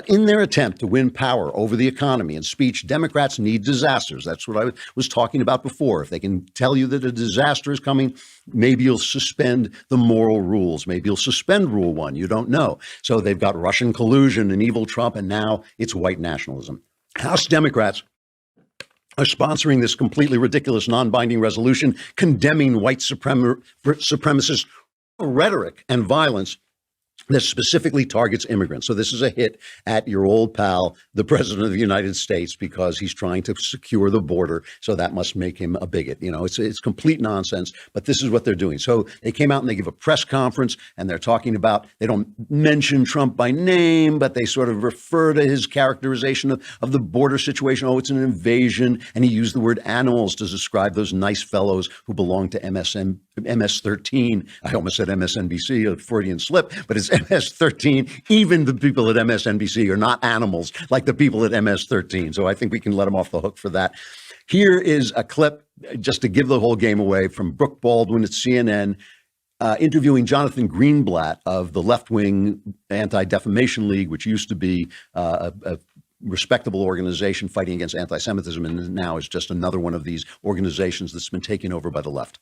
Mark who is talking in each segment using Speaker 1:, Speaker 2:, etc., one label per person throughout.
Speaker 1: But in their attempt to win power over the economy and speech, Democrats need disasters. That's what I was talking about before. If they can tell you that a disaster is coming, maybe you'll suspend the moral rules. Maybe you'll suspend Rule 1. You don't know. So they've got Russian collusion and evil Trump, and now it's white nationalism. House Democrats are sponsoring this completely ridiculous non-binding resolution condemning white supremacist rhetoric and violence that specifically targets immigrants. So this is a hit at your old pal, the president of the United States, because he's trying to secure the border. So that must make him a bigot. You know, it's complete nonsense, but this is what they're doing. So they came out and they give a press conference and they're talking about, they don't mention Trump by name, but they sort of refer to his characterization of the border situation. Oh, it's an invasion. And he used the word animals to describe those nice fellows who belong to MS-13. I almost said MSNBC, a Freudian slip, but it's MS-13. Even the people at MSNBC are not animals like the people at MS-13. So I think we can let them off the hook for that. Here is a clip, just to give the whole game away, from Brooke Baldwin at CNN, interviewing Jonathan Greenblatt of the left-wing Anti-Defamation League, which used to be a respectable organization fighting against anti-Semitism, and now is just another one of these organizations that's been taken over by the left.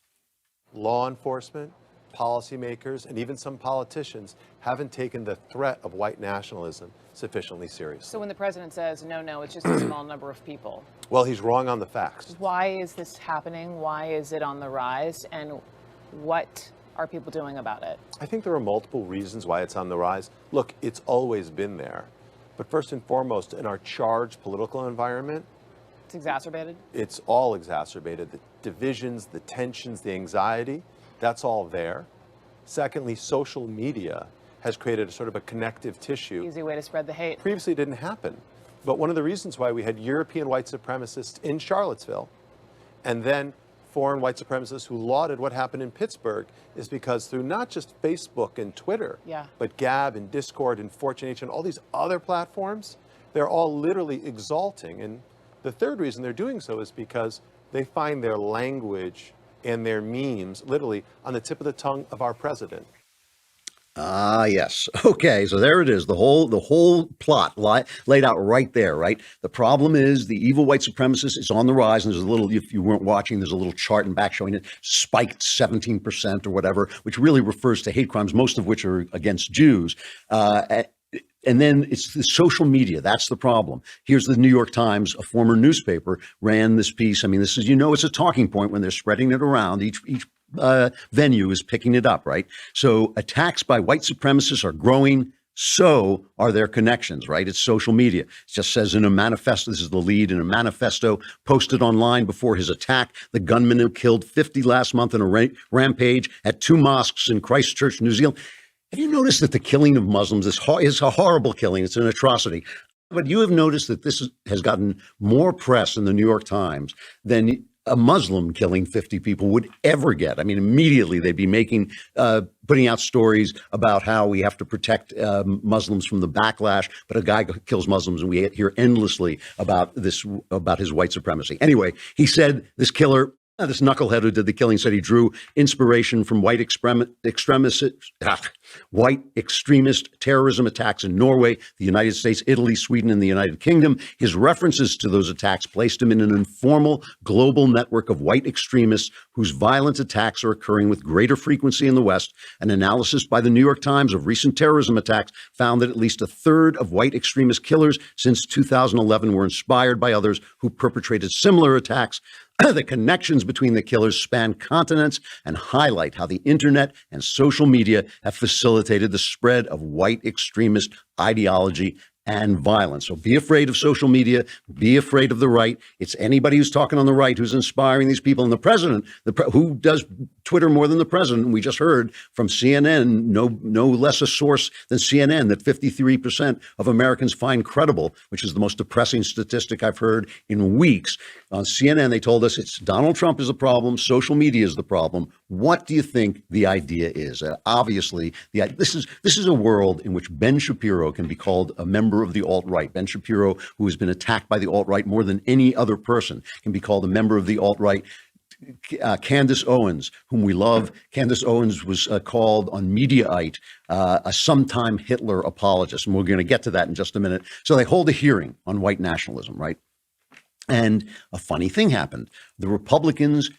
Speaker 2: Law enforcement, policymakers, and even some politicians haven't taken the threat of white nationalism sufficiently seriously. So
Speaker 3: when the president says, no, it's just a small number of people.
Speaker 2: Well, he's wrong on the facts.
Speaker 3: Why is this happening? Why is it on the rise? And what are people doing about it?
Speaker 2: I think there are multiple reasons why it's on the rise. Look, it's always been there. But first and foremost, in our charged political environment,
Speaker 3: it's exacerbated?
Speaker 2: It's all exacerbated. The divisions, the tensions, the anxiety, that's all there. Secondly, social media has created a sort of a connective tissue.
Speaker 3: Easy way to spread the hate.
Speaker 2: Previously didn't happen. But one of the reasons why we had European white supremacists in Charlottesville and then foreign white supremacists who lauded what happened in Pittsburgh is because through not just Facebook and Twitter, but Gab and Discord and Fortune H and all these other platforms, they're all literally exalting. And the third reason they're doing so is because they find their language and their memes literally on the tip of the tongue of our president.
Speaker 1: Ah, yes. Okay, so there it is. The whole plot laid out right there, right? The problem is the evil white supremacist is on the rise, and there's a little, if you weren't watching, there's a little chart in back showing it spiked 17% or whatever, which really refers to hate crimes, most of which are against Jews. And then it's the social media. That's the problem. Here's the New York Times, a former newspaper, ran this piece. I mean, this is, it's a talking point when they're spreading it around. Each venue is picking it up, right? So attacks by white supremacists are growing. So are their connections, right? It's social media. It just says in a manifesto, this is the lead in a manifesto posted online before his attack. The gunman who killed 50 last month in a rampage at 2 mosques in Christchurch, New Zealand. Have you noticed that the killing of Muslims is a horrible killing? It's an atrocity. But you have noticed that this has gotten more press in the New York Times than a Muslim killing 50 people would ever get. I mean, immediately they'd be putting out stories about how we have to protect Muslims from the backlash, but a guy kills Muslims and we hear endlessly about his white supremacy. Anyway, he said this killer, this knucklehead who did the killing, said he drew inspiration from white extremist terrorism attacks in Norway, the United States, Italy, Sweden, and the United Kingdom. His references to those attacks placed him in an informal global network of white extremists whose violent attacks are occurring with greater frequency in the West. An analysis by the New York Times of recent terrorism attacks found that at least a third of white extremist killers since 2011 were inspired by others who perpetrated similar attacks. The connections between the killers span continents and highlight how the internet and social media have facilitated the spread of white extremist ideology and violence. So be afraid of social media, be afraid of the right. It's anybody who's talking on the right who's inspiring these people. And the president, who does Twitter more than the president? We just heard from CNN, no less a source than CNN, that 53% of Americans find credible, which is the most depressing statistic I've heard in weeks. On CNN, they told us it's Donald Trump is the problem, social media is the problem. What do you think the idea is? Obviously, this is a world in which Ben Shapiro can be called a member of the alt-right. Ben Shapiro, who has been attacked by the alt-right more than any other person, can be called a member of the alt-right. Candace Owens, whom we love. Candace Owens was called on Mediaite a sometime Hitler apologist, and we're going to get to that in just a minute. So they hold a hearing on white nationalism, right? And a funny thing happened. The Republicans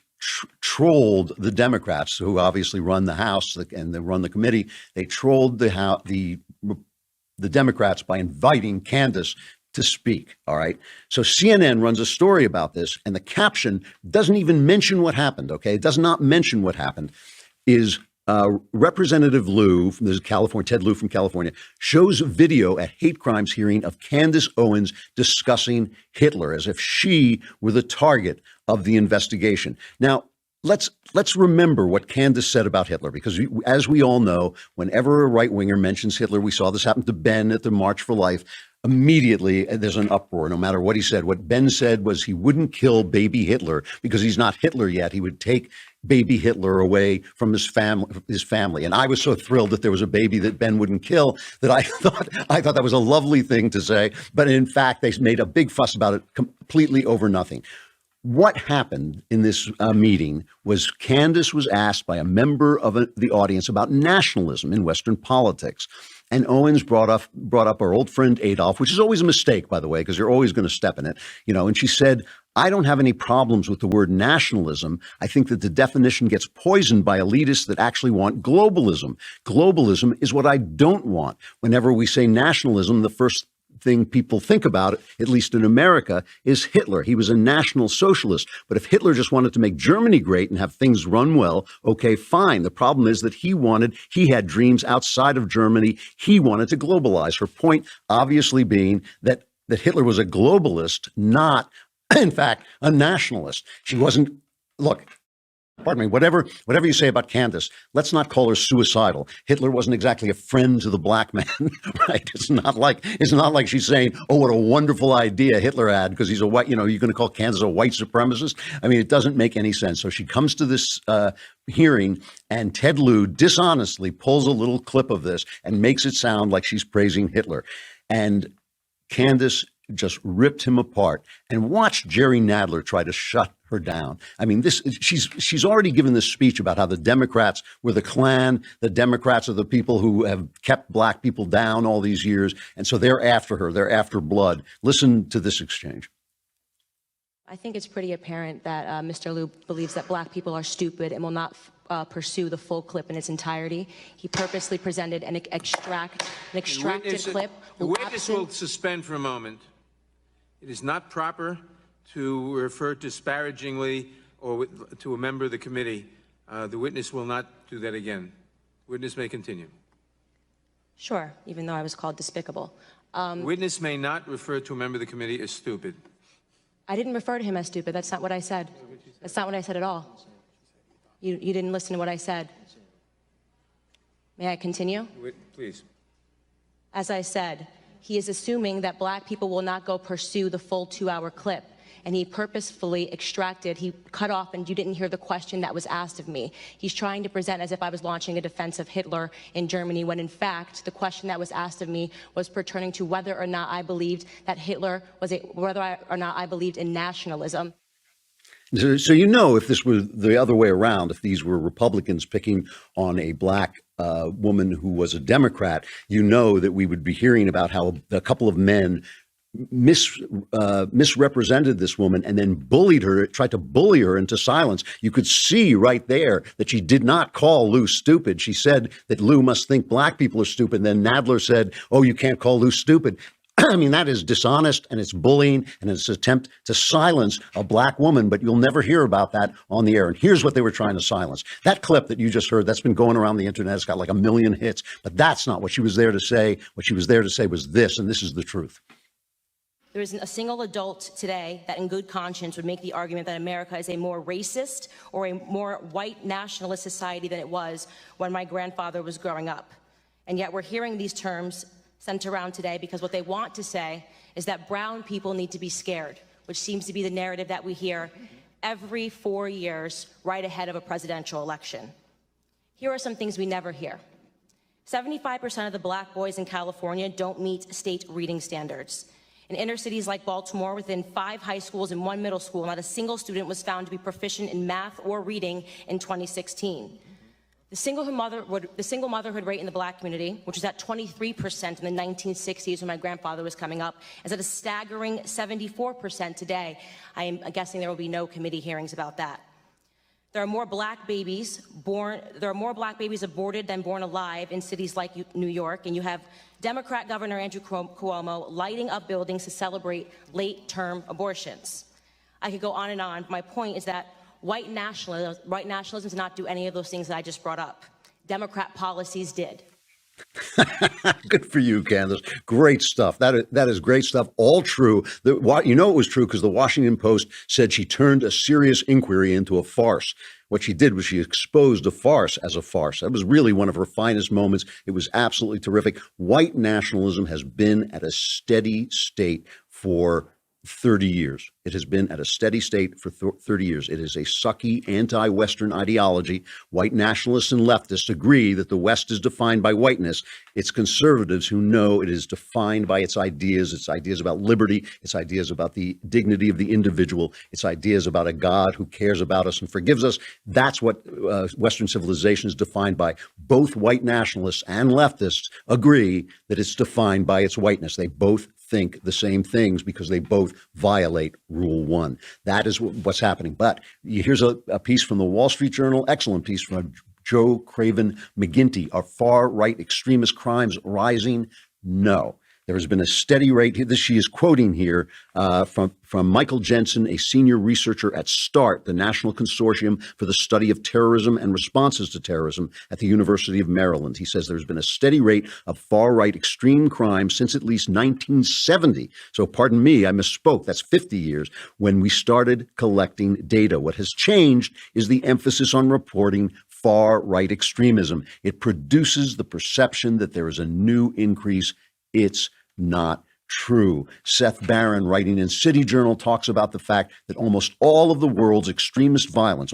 Speaker 1: trolled the Democrats, who obviously run the House and they run the committee. They trolled the Democrats by inviting Candace to speak. All right. So CNN runs a story about this, and the caption doesn't even mention what happened. Okay. It does not mention what happened. Is Representative Lou from California, Ted Lieu from California, shows a video at hate crimes hearing of Candace Owens discussing Hitler as if she were the target of the investigation. Now, let's remember what Candace said about Hitler, because as we all know, whenever a right-winger mentions Hitler, we saw this happen to Ben at the March for Life, immediately there's an uproar, no matter what he said. What Ben said was he wouldn't kill baby Hitler because he's not Hitler yet. He would take baby Hitler away from his family. And I was so thrilled that there was a baby that Ben wouldn't kill that I thought that was a lovely thing to say. But in fact, they made a big fuss about it completely over nothing. What happened in this meeting was Candace was asked by a member of the audience about nationalism in Western politics. And Owens brought up our old friend Adolf, which is always a mistake, by the way, because you're always going to step in it, and she said, I don't have any problems with the word nationalism. I think that the definition gets poisoned by elitists that actually want globalism. Globalism is what I don't want. Whenever we say nationalism, the first thing people think about, at least in America, is Hitler. He was a national socialist. But if Hitler just wanted to make Germany great and have things run well, okay, fine. The problem is that he had dreams outside of Germany. He wanted to globalize. Her point obviously being that Hitler was a globalist, not, in fact, a nationalist. She wasn't, look, pardon me, whatever you say about Candace, let's not call her suicidal. Hitler wasn't exactly a friend to the black man, right? It's not like she's saying, oh, what a wonderful idea Hitler had because he's a white, you're going to call Candace a white supremacist? I mean, it doesn't make any sense. So she comes to this hearing, and Ted Lieu dishonestly pulls a little clip of this and makes it sound like she's praising Hitler. And Candace just ripped him apart. And watch Jerry Nadler try to shut her down. I mean, she's already given this speech about how the Democrats were the Klan. The Democrats are the people who have kept black people down all these years. And so they're after her. They're after blood. Listen to this exchange.
Speaker 4: I think it's pretty apparent that Mr. Lieu believes that black people are stupid and will not pursue the full clip in its entirety. He purposely presented an extracted clip.
Speaker 5: The witness will suspend for a moment. It is not proper to refer disparagingly or to a member of the committee. The witness will not do that again. Witness may continue.
Speaker 4: Sure, even though I was called despicable.
Speaker 5: Witness may not refer to a member of the committee as stupid.
Speaker 4: I didn't refer to him as stupid. That's not what I said. That's not what I said at all. You didn't listen to what I said. May I continue?
Speaker 5: Please.
Speaker 4: As I said, he is assuming that black people will not go pursue the full 2-hour clip. And he purposefully he cut off, and you didn't hear the question that was asked of me. He's trying to present as if I was launching a defense of Hitler in Germany, when in fact, the question that was asked of me was pertaining to whether or not I believed that whether or not I believed in nationalism.
Speaker 1: So if this were the other way around, if these were Republicans picking on a black woman who was a Democrat, that we would be hearing about how a couple of men misrepresented this woman and then tried to bully her into silence. You could see right there that she did not call Lieu stupid. She said that Lieu must think black people are stupid. And then Nadler said, oh, you can't call Lieu stupid. I mean, that is dishonest, and it's bullying, and it's an attempt to silence a black woman, but you'll never hear about that on the air. And here's what they were trying to silence. That clip that you just heard, that's been going around the internet. It's got like 1 million hits, but that's not what she was there to say. What she was there to say was this, and this is the truth.
Speaker 4: There isn't a single adult today that in good conscience would make the argument that America is a more racist or a more white nationalist society than it was when my grandfather was growing up. And yet we're hearing these terms sent around today because what they want to say is that brown people need to be scared, which seems to be the narrative that we hear every 4 years right ahead of a presidential election. Here are some things we never hear. 75% of the black boys in California don't meet state reading standards. In inner cities like Baltimore, within 5 high schools and 1 middle school, not a single student was found to be proficient in math or reading in 2016. The single motherhood rate in the Black community, which was at 23% in the 1960s when my grandfather was coming up, is at a staggering 74% today. I am guessing there will be no committee hearings about that. There are more black babies aborted than born alive in cities like New York, and you have Democrat Governor Andrew Cuomo lighting up buildings to celebrate late-term abortions. I could go on and on. My point is that white nationalism does not do any of those things that I just brought up. Democrat policies did.
Speaker 1: Good for you, Candace. Great stuff. That is great stuff. All true. You know it was true because the Washington Post said she turned a serious inquiry into a farce. What she did was she exposed a farce as a farce. That was really one of her finest moments. It was absolutely terrific. White nationalism has been at a steady state for 30 years. It has been at a steady state for 30 years. It is a sucky anti-Western ideology. White nationalists and leftists agree that the West is defined by whiteness. It's conservatives who know it is defined by its ideas about liberty, its ideas about the dignity of the individual, its ideas about a God who cares about us and forgives us. That's what Western civilization is defined by. Both white nationalists and leftists agree that it's defined by its whiteness. They both think the same things because they both violate Rule 1. That is what's happening. But here's a piece from the Wall Street Journal, excellent piece from Joe Craven McGinty. Are far-right extremist crimes rising? No. There has been a steady rate. She is quoting here from Michael Jensen, a senior researcher at START, the National Consortium for the Study of Terrorism and Responses to Terrorism at the University of Maryland. He says there's been a steady rate of far-right extreme crime since at least 1970. So pardon me, I misspoke. That's 50 years when we started collecting data. What has changed is the emphasis on reporting far-right extremism. It produces the perception that there is a new increase. It's not true. Seth Barron, writing in City Journal, talks about the fact that almost all of the world's extremist violence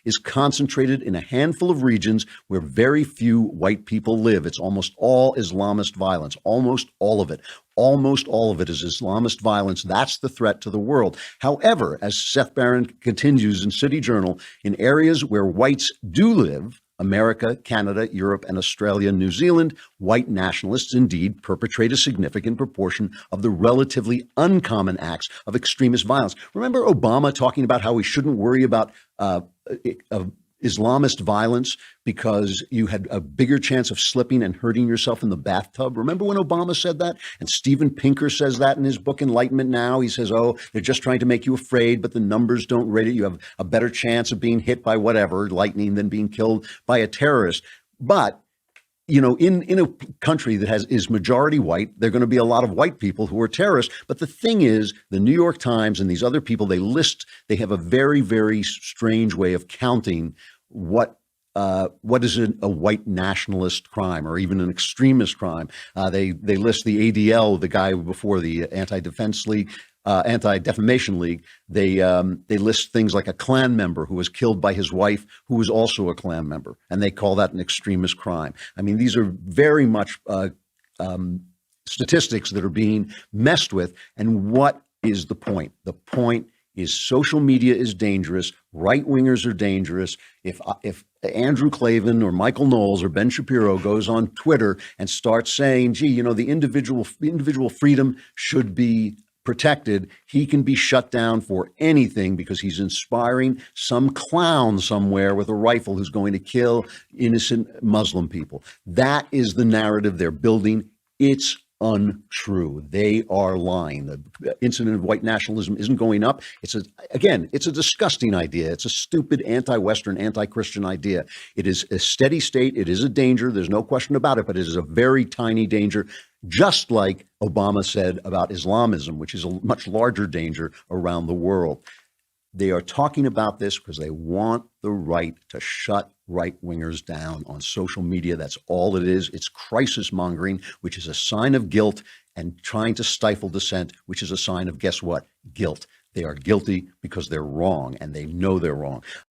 Speaker 1: is concentrated in a handful of regions where very few white people live. It's almost all Islamist violence, almost all of it. Almost all of it is Islamist violence. That's the threat to the world. However, as Seth Barron continues in City Journal, in areas where whites do live, America, Canada, Europe, and Australia, New Zealand, white nationalists indeed perpetrate a significant proportion of the relatively uncommon acts of extremist violence. Remember Obama talking about how we shouldn't worry about Islamist violence because you had a bigger chance of slipping and hurting yourself in the bathtub? Remember when Obama said that? And Steven Pinker says that in his book Enlightenment Now. He says, oh, they're just trying to make you afraid, but the numbers don't rate it. You have a better chance of being hit by whatever, lightning, than being killed by a terrorist. But you know, in a country that is majority white, there are going to be a lot of white people who are terrorists. But the thing is, the New York Times and these other people, they have a very, very strange way of counting what is a white nationalist crime or even an extremist crime. They list the ADL, the guy before the Anti-Defamation League. They list things like a Klan member who was killed by his wife, who was also a Klan member, and they call that an extremist crime. I mean, these are very much statistics that are being messed with. And what is the point? The point is social media is dangerous. Right-wingers are dangerous. If Andrew Klavan or Michael Knowles or Ben Shapiro goes on Twitter and starts saying, gee, you know, the individual freedom should be protected, he can be shut down for anything because he's inspiring some clown somewhere with a rifle who's going to kill innocent Muslim people. That is the narrative they're building. It's untrue. They are lying. The incident of white nationalism isn't going up. It's a disgusting idea. It's a stupid anti-Western, anti-Christian idea. It is a steady state. It is a danger. There's no question about it, but it is a very tiny danger, just like Obama said about Islamism, which is a much larger danger around the world. They are talking about this because they want the right to shut right-wingers down on social media. That's all it is. It's crisis mongering, which is a sign of guilt, and trying to stifle dissent, which is a sign of, guess what? Guilt. They are guilty because they're wrong, and they know they're wrong.